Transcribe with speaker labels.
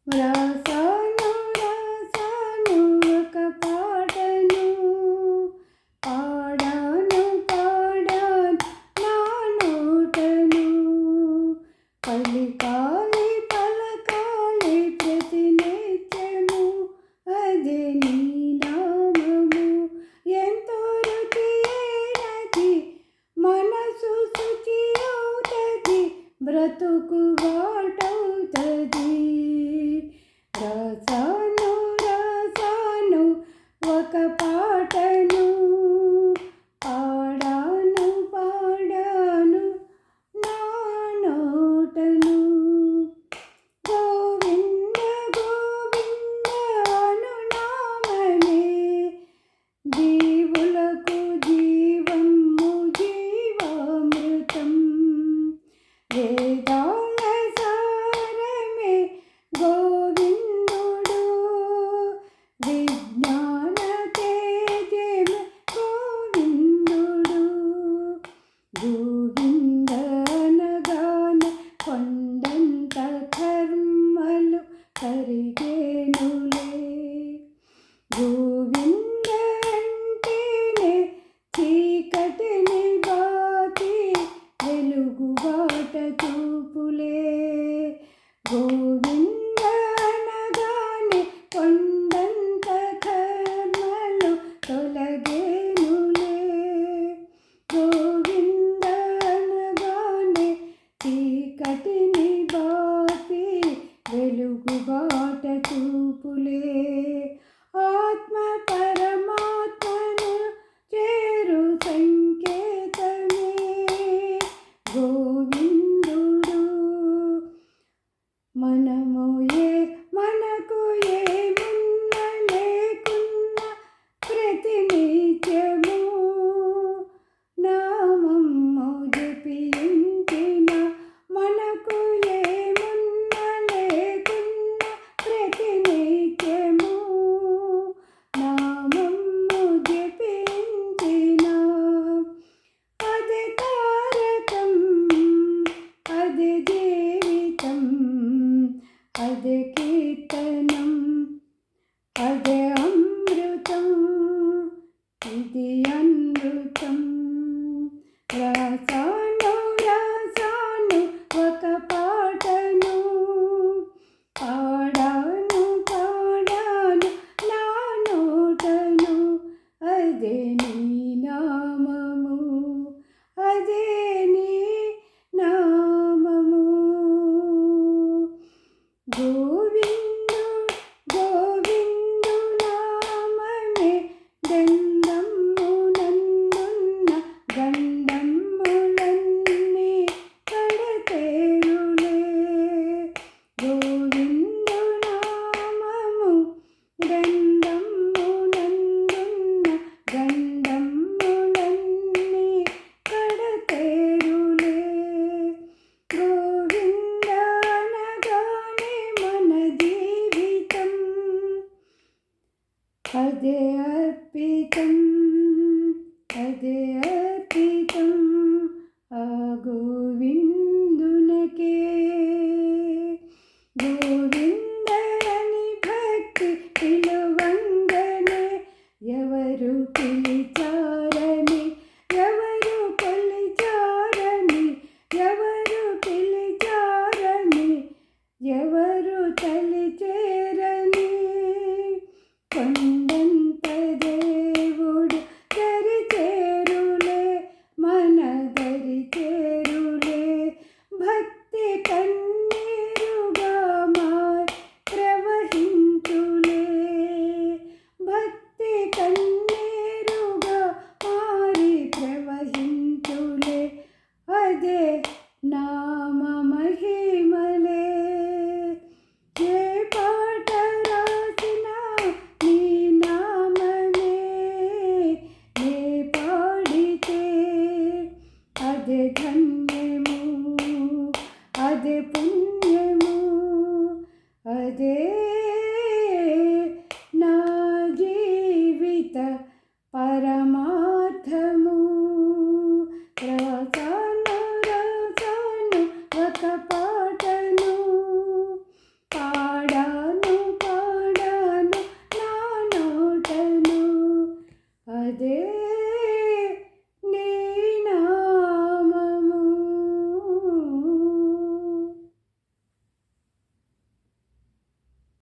Speaker 1: వ్రాసాను రాసాను ఒక పాటను, పాడాను పాడాను నా నోటను. పలికాలి పలకాలి ప్రతినిత్యము అదే నీ నామము. ఎంతో రుచి అయినది మనసు శుచి అవుతది, బ్రతుకు వాటవుతది. రాసాను రాసాను ఒక పాటను, పాడాను పాడాను నా నోటను. గోవింద గోవింద అను నామమే జీవులకు జీవము జీవామృతం. వేదాల సారమే గోవిందుడు, విజ్ఞాన తేజమే గోవిందుడు. గోవింద అనగానే కొండంత కర్మలు కరిగేనులే. గోవింద అంటేనే చీకటిని బాటి వెలుగు బాట చూపులే. గోవింద అనగానే కొండంత కర్మలు తొలగేనులే. గోవింద అనగానే చీకటిని బాపి వెలుగు బాట చూపులే. ఆత్మ పరమాత్మను చేరు సంకేతమే గోవిందుడు. మనకు ఏమున్న లేకున్న ప్రతినిత్యము నామము జపించిన, మనకు ఏమున్న లేకున్న ప్రతినిత్యము నామము జపించిన, అదే తారకం అదే జీవితం అదే కీర్తనం అదే అమృతం, ఇది అమృతం. రాసాను రాసాను ఒక పాటను, పాడాను పాడాను నా నోటను. అదే నీ నామము, అదే నీ నామము.